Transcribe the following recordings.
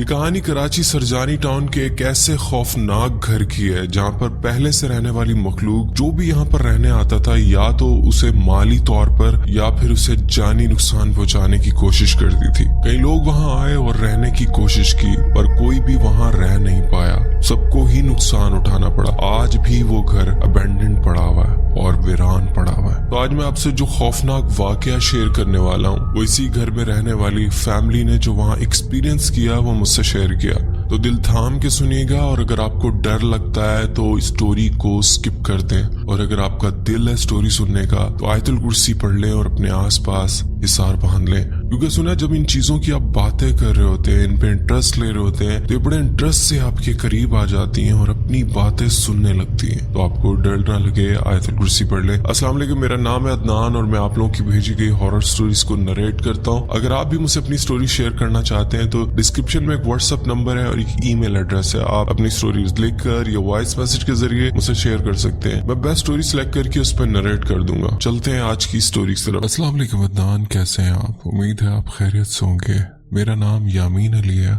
یہ کہانی کراچی سرجانی ٹاؤن کے ایک ایسے خوفناک گھر کی ہے جہاں پر پہلے سے رہنے والی مخلوق جو بھی یہاں پر رہنے آتا تھا یا تو اسے مالی طور پر یا پھر اسے جانی نقصان پہنچانے کی کوشش کرتی تھی۔ کئی لوگ وہاں آئے اور رہنے کی کوشش کی پر کوئی بھی وہاں رہ نہیں پایا، سب کو ہی نقصان اٹھانا پڑا۔ آج بھی وہ گھر ابینڈنڈ پڑا ہوا ہے اور ویران پڑا ہوا ہے۔ تو آج میں آپ سے جو خوفناک واقعہ شیئر کرنے والا ہوں وہ اسی گھر میں رہنے والی فیملی نے جو وہاں ایکسپیرینس کیا وہ مجھ سے شیئر کیا۔ تو دل تھام کے سنیے گا، اور اگر آپ کو ڈر لگتا ہے تو اسٹوری کو سکپ کر دیں، اور اگر آپ کا دل ہے اسٹوری سننے کا تو آیت الکرسی پڑھ لیں اور اپنے آس پاس حصار باندھ لیں، کیونکہ سنا جب ان چیزوں کی آپ باتیں کر رہے ہوتے ہیں، ان پہ انٹرسٹ لے رہے ہوتے ہیں تو یہ بڑے انٹرسٹ سے آپ کے قریب آ جاتی ہیں اور اپنی باتیں سننے لگتی ہیں۔ تو آپ کو ڈر نہ لگے، آیت الکرسی پڑھ لیں۔ السلام علیکم، میرا نام ہے عدنان اور میں آپ لوگوں کی بھیجی گئی ہارر سٹوریز کو نریٹ کرتا ہوں۔ اگر آپ بھی مجھ سے اپنی سٹوری شیئر کرنا چاہتے ہیں تو ڈسکرپشن میں ایک واٹس ایپ نمبر ہے اور ایک ای میل ایڈریس ہے، آپ اپنی سٹوریز لکھ کر یا وائس میسج کے ذریعے مجھ سے شیئر کر سکتے ہیں، میں بیسٹ سٹوری سلیکٹ کر کے اس پہ نریٹ کر دوں گا۔ چلتے ہیں آج کی سٹوری کی طرف۔ السلام علیکم عدنان، کیسے ہیں آپ؟ امید ہے آپ خیریت سے ہوں گے۔ میرا نام یامین علی ہے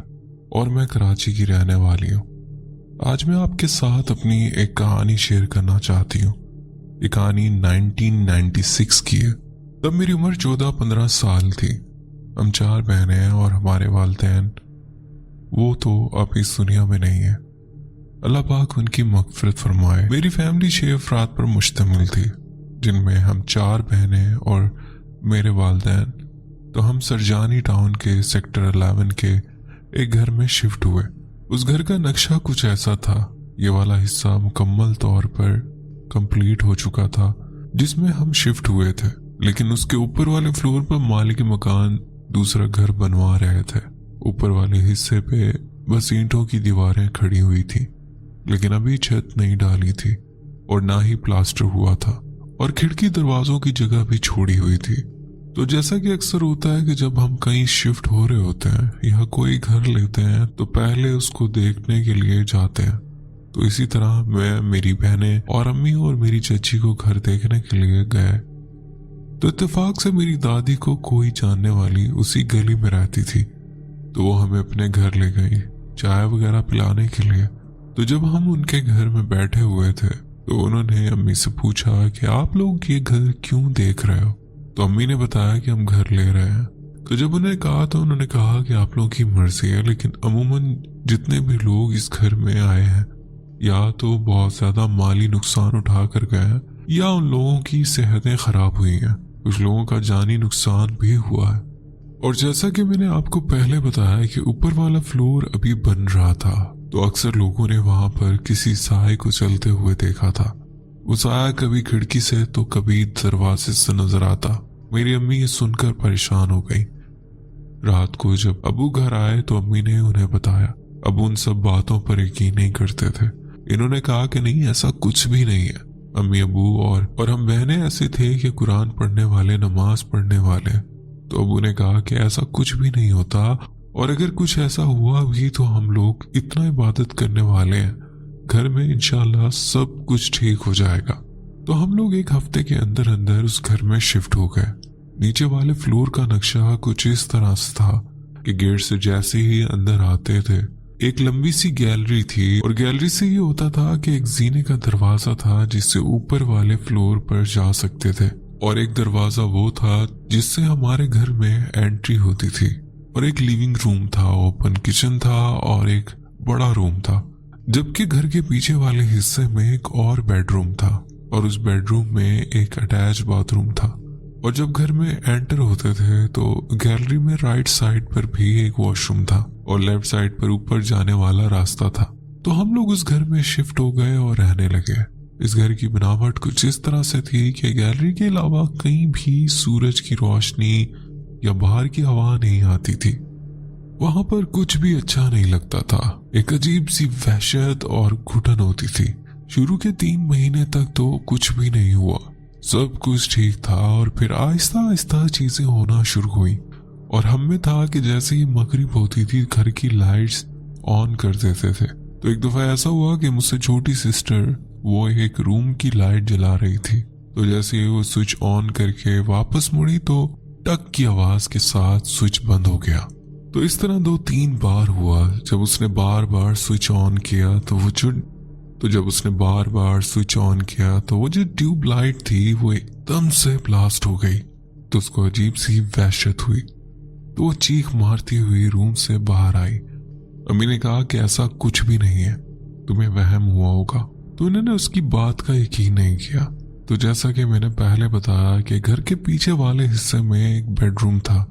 اور میں کراچی کی رہنے والی ہوں۔ آج میں آپ کے ساتھ اپنی ایک کہانی شیئر کرنا چاہتی ہوں۔ یہ کہانی 1996 کی ہے۔ تب میری عمر 14-15 سال تھی۔ ہم 4 بہنیں ہیں اور ہمارے والدین وہ تو اب اس دنیا میں نہیں ہے، اللہ پاک ان کی مغفرت فرمائے۔ میری فیملی 6 افراد پر مشتمل تھی، جن میں ہم 4 بہنیں اور میرے والدین۔ تو ہم سرجانی ٹاؤن کے سیکٹر 11 کے ایک گھر میں شفٹ ہوئے۔ اس گھر کا نقشہ کچھ ایسا تھا، یہ والا حصہ مکمل طور پر کمپلیٹ ہو چکا تھا جس میں ہم شفٹ ہوئے تھے، لیکن اس کے اوپر والے فلور پر مالک مکان دوسرا گھر بنوا رہے تھے۔ اوپر والے حصے پہ بس اینٹوں کی دیواریں کھڑی ہوئی تھی، لیکن ابھی چھت نہیں ڈالی تھی اور نہ ہی پلاسٹر ہوا تھا، اور کھڑکی دروازوں کی جگہ بھی چھوڑی ہوئی تھی۔ تو جیسا کہ اکثر ہوتا ہے کہ جب ہم کہیں شفٹ ہو رہے ہوتے ہیں یا کوئی گھر لیتے ہیں تو پہلے اس کو دیکھنے کے لیے جاتے ہیں، تو اسی طرح میں، میری بہنیں اور امی اور میری چچی کو گھر دیکھنے کے لیے گئے۔ تو اتفاق سے میری دادی کو کوئی جاننے والی اسی گلی میں رہتی تھی، تو وہ ہمیں اپنے گھر لے گئی چائے وغیرہ پلانے کے لیے۔ تو جب ہم ان کے گھر میں بیٹھے ہوئے تھے تو انہوں نے امی سے پوچھا کہ آپ لوگ یہ گھر کیوں دیکھ رہے ہو؟ تو امی نے بتایا کہ ہم گھر لے رہے ہیں۔ تو جب انہیں کہا تو انہوں نے کہا کہ آپ لوگوں کی مرضی ہے، لیکن عموماً جتنے بھی لوگ اس گھر میں آئے ہیں یا تو بہت زیادہ مالی نقصان اٹھا کر گئے ہیں یا ان لوگوں کی صحتیں خراب ہوئی ہیں، کچھ لوگوں کا جانی نقصان بھی ہوا ہے۔ اور جیسا کہ میں نے آپ کو پہلے بتایا کہ اوپر والا فلور ابھی بن رہا تھا، تو اکثر لوگوں نے وہاں پر کسی سائے کو چلتے ہوئے دیکھا تھا۔ وہ سایہ کبھی کھڑکی سے تو کبھی دروازے سے نظر آتا۔ میری امی یہ سن کر پریشان ہو گئی۔ رات کو جب ابو گھر آئے تو امی نے انہیں بتایا۔ ابو ان سب باتوں پر یقین نہیں کرتے تھے، انہوں نے کہا کہ نہیں، ایسا کچھ بھی نہیں ہے۔ امی، ابو اور ہم بہنیں ایسے تھے کہ قرآن پڑھنے والے، نماز پڑھنے والے۔ تو ابو نے کہا کہ ایسا کچھ بھی نہیں ہوتا، اور اگر کچھ ایسا ہوا بھی تو ہم لوگ اتنا عبادت کرنے والے ہیں، گھر میں انشاءاللہ سب کچھ ٹھیک ہو جائے گا۔ تو ہم لوگ ایک ہفتے کے اندر اندر اس گھر میں شفٹ ہو گئے۔ نیچے والے فلور کا نقشہ کچھ اس طرح سے تھا کہ گیٹ سے جیسے ہی اندر آتے تھے ایک لمبی سی گیلری تھی، اور گیلری سے یہ ہوتا تھا کہ ایک زینے کا دروازہ تھا جس سے اوپر والے فلور پر جا سکتے تھے، اور ایک دروازہ وہ تھا جس سے ہمارے گھر میں انٹری ہوتی تھی، اور ایک لیونگ روم تھا، اوپن کچن تھا اور ایک بڑا روم تھا، جبکہ گھر کے پیچھے والے حصے میں ایک اور بیڈ روم تھا، اور اس بیڈ روم میں ایک اٹیچ باتھ روم تھا۔ اور جب گھر میں انٹر ہوتے تھے تو گیلری میں رائٹ سائڈ پر بھی ایک واش روم تھا اور لیفٹ سائڈ پر اوپر جانے والا راستہ تھا۔ تو ہم لوگ اس گھر میں شفٹ ہو گئے اور رہنے لگے۔ اس گھر کی بناوٹ کچھ اس طرح سے تھی کہ گیلری کے علاوہ کہیں بھی سورج کی روشنی یا باہر کی ہوا نہیں آتی تھی۔ وہاں پر کچھ بھی اچھا نہیں لگتا تھا، ایک عجیب سی وحشت اور گھٹن ہوتی تھی۔ شروع کے 3 مہینے تک تو کچھ بھی نہیں ہوا، سب کچھ ٹھیک تھا، اور پھر آہستہ آہستہ چیزیں ہونا شروع ہوئی، اور ہم میں تھا کہ جیسے ہی مغرب ہوتی تھی گھر کی لائٹس آن کر دیتے تھے۔ تو ایک دفعہ ایسا ہوا کہ مجھ سے چھوٹی سسٹر وہ ایک روم کی لائٹ جلا رہی تھی، تو جیسے ہی وہ سوئچ آن کر کے واپس مڑی تو ٹک کی آواز کے ساتھ سوئچ بند ہو گیا۔ تو اس طرح 2-3 بار ہوا. جب اس نے بار بار سوئچ آن کیا تو وہ جو ٹیوب لائٹ تھی وہ ایک دم سے بلاسٹ ہو گئی. تو اس کو عجیب سی وحشت ہوئی. تو وہ چیخ مارتی ہوئی روم سے باہر آئی. امی نے کہا کہ ایسا کچھ بھی نہیں ہے, تمہیں وہم ہوا ہوگا. تو انہوں نے اس کی بات کا یقین نہیں کیا. تو جیسا کہ میں نے پہلے بتایا کہ گھر کے پیچھے والے حصے میں ایک بیڈ روم تھا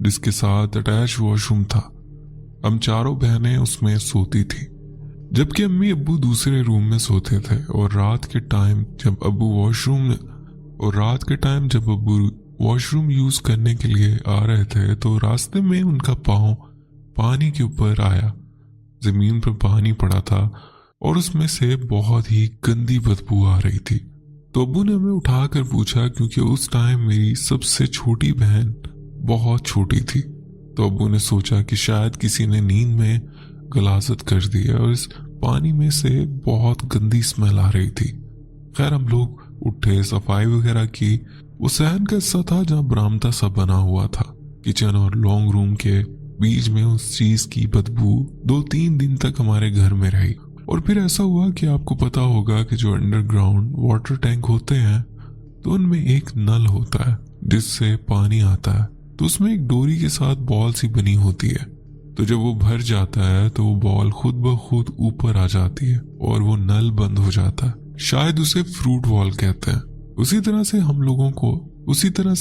جس کے ساتھ اٹیچ واش روم تھا. ہم چاروں بہنیں اس میں سوتی تھی, جبکہ امی ابو دوسرے روم میں سوتے تھے. اور رات کے ٹائم جب ابو واش روم یوز کرنے کے لیے آ رہے تھے تو راستے میں ان کا پاؤں پانی کے اوپر آیا. زمین پر پانی پڑا تھا اور اس میں سے بہت ہی گندی بدبو آ رہی تھی. تو ابو نے ہمیں اٹھا کر پوچھا, کیونکہ اس ٹائم میری سب سے چھوٹی بہن بہت چھوٹی تھی. تو ابو نے سوچا کہ شاید کسی نے نیند میں غلاظت کر دی اور اس پانی میں سے بہت گندی اسمیل آ رہی تھی. خیر ہم لوگ اٹھے, صفائی وغیرہ کی. وہ صحن کا حصہ تھا جہاں برآمدہ سا بنا ہوا تھا. کچن اور لانگ روم کے بیچ میں اس چیز کی بدبو 2-3 دن تک ہمارے گھر میں رہی. اور پھر ایسا ہوا کہ آپ کو پتا ہوگا کہ جو انڈر گراؤنڈ واٹر ٹینک ہوتے ہیں تو ان میں ایک نل ہوتا ہے جس سے پانی آتا ہے. تو اس میں ایک ڈوری کے ساتھ بال سی بنی ہوتی ہے. تو جب وہ بھر جاتا ہے تو وہ بال خود بخود اوپر آ جاتی ہے اور وہ نل بند ہو جاتا ہے. شاید اسے فروٹ وال کہتے ہیں. اسی طرح سے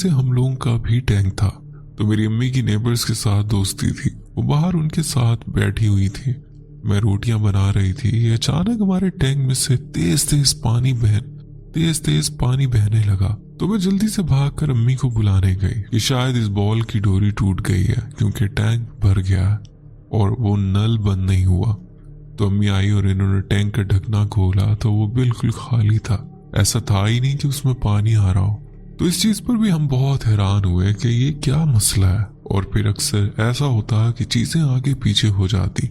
ہم لوگوں کا بھی ٹینک تھا. تو میری امی کی نیبرز کے ساتھ دوستی تھی. وہ باہر ان کے ساتھ بیٹھی ہوئی تھی. میں روٹیاں بنا رہی تھی. اچانک ہمارے ٹینک میں سے تیز تیز پانی بہنے لگا. تو میں جلدی سے بھاگ کر امی کو بلانے گئی کہ شاید اس بال کی ڈوری ٹوٹ گئی ہے, کیونکہ ٹینک بھر گیا ہے اور وہ نل بند نہیں ہوا. تو امی آئی اور انہوں نے ٹینک کا ڈھکنا کھولا تو وہ بالکل خالی تھا. ایسا تھا ہی نہیں کہ اس میں پانی آ رہا ہو. تو اس چیز پر بھی ہم بہت حیران ہوئے کہ یہ کیا مسئلہ ہے. اور پھر اکثر ایسا ہوتا کہ چیزیں آگے پیچھے ہو جاتی.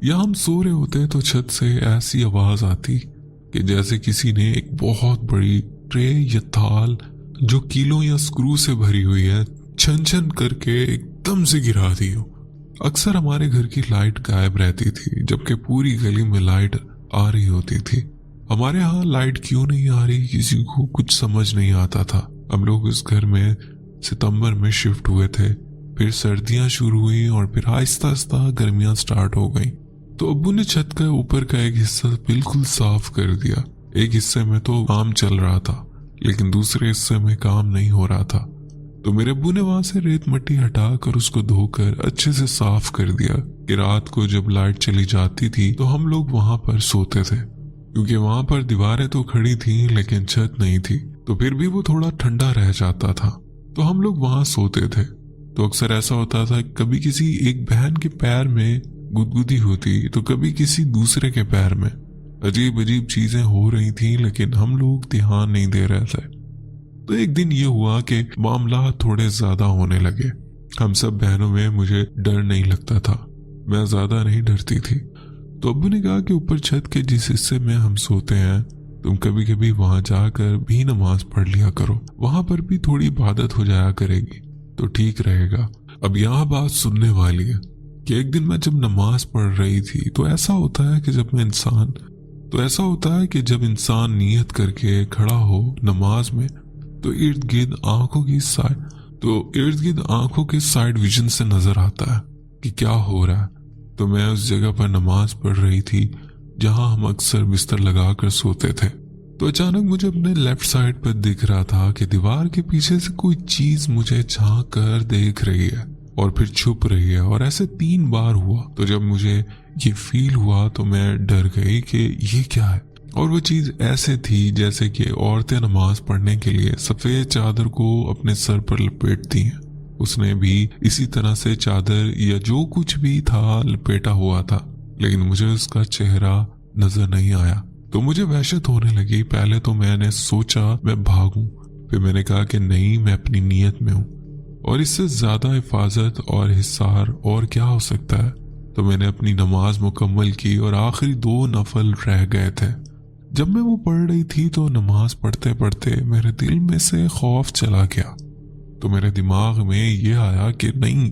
یا ہم سو رہے ہوتے تو چھت سے ایسی آواز آتی کہ جیسے کسی نے ایک بہت بڑی ٹرے یا تھال جو کیلوں یا سکرو سے بھری ہوئی ہے چھن چھن کر کے ایک دم سے گرا دی ہو. اکثر ہمارے گھر کی لائٹ غائب رہتی تھی جبکہ پوری گلی میں لائٹ آ رہی ہوتی تھی. ہمارے ہاں لائٹ کیوں نہیں آ رہی کسی کو کچھ سمجھ نہیں آتا تھا. ہم لوگ اس گھر میں ستمبر میں شفٹ ہوئے تھے. پھر سردیاں شروع ہوئیں اور پھر آہستہ آہستہ گرمیاں سٹارٹ ہو گئیں. تو ابو نے چھت کا اوپر کا ایک حصہ بالکل صاف کر دیا. ایک حصے میں تو کام چل رہا تھا لیکن دوسرے حصے میں کام نہیں ہو رہا تھا. تو میرے ابو نے وہاں سے ریت مٹی ہٹا کر اس کو دھو کر اچھے سے صاف کر دیا کہ رات کو جب لائٹ چلی جاتی تھی تو ہم لوگ وہاں پر سوتے تھے, کیونکہ وہاں پر دیواریں تو کھڑی تھیں لیکن چھت نہیں تھی. تو پھر بھی وہ تھوڑا ٹھنڈا رہ جاتا تھا تو ہم لوگ وہاں سوتے تھے. تو اکثر ایسا ہوتا تھا کبھی کسی ایک بہن کے پیر میں گدگدی ہوتی تو کبھی کسی دوسرے کے پیر میں. عجیب چیزیں ہو رہی تھیں لیکن ہم لوگ دھیان نہیں دے رہے تھے. تو ایک دن یہ ہوا کہ معاملات تھوڑے زیادہ ہونے لگے. ہم سب بہنوں میں مجھے ڈر نہیں لگتا تھا, میں زیادہ نہیں ڈرتی تھی. تو ابو نے کہا کہ اوپر چھت کے جس حصے میں ہم سوتے ہیں تم کبھی کبھی وہاں جا کر بھی نماز پڑھ لیا کرو, وہاں پر بھی تھوڑی عبادت ہو جایا کرے گی تو ٹھیک رہے گا. اب یہاں بات سننے والی ہے کہ ایک دن میں جب نماز پڑھ رہی تھی تو ایسا ہوتا ہے کہ جب انسان نیت کر کے کھڑا ہو نماز میں تو ارد گرد آنکھوں کے سائیڈ ویژن سے نظر آتا ہے کہ کیا ہو رہا ہے. تو میں اس جگہ پر نماز پڑھ رہی تھی جہاں ہم اکثر بستر لگا کر سوتے تھے. تو اچانک مجھے اپنے لیفٹ سائڈ پر دکھ رہا تھا کہ دیوار کے پیچھے سے کوئی چیز مجھے جھانک کر دیکھ رہی ہے اور پھر چھپ رہی ہے, اور ایسے 3 بار ہوا. تو جب مجھے یہ فیل ہوا تو میں ڈر گئی کہ یہ کیا ہے. اور وہ چیز ایسے تھی جیسے کہ عورتیں نماز پڑھنے کے لیے سفید چادر کو اپنے سر پر لپیٹتی ہیں. اس نے بھی اسی طرح سے چادر یا جو کچھ بھی تھا لپیٹا ہوا تھا, لیکن مجھے اس کا چہرہ نظر نہیں آیا. تو مجھے وحشت ہونے لگی. پہلے تو میں نے سوچا میں بھاگوں, پھر میں نے کہا کہ نہیں, میں اپنی نیت میں ہوں اور اس سے زیادہ حفاظت اور حصار اور کیا ہو سکتا ہے. تو میں نے اپنی نماز مکمل کی اور آخری 2 نفل رہ گئے تھے. جب میں وہ پڑھ رہی تھی تو نماز پڑھتے پڑھتے میرے دل میں سے خوف چلا گیا. تو میرے دماغ میں یہ آیا کہ نہیں,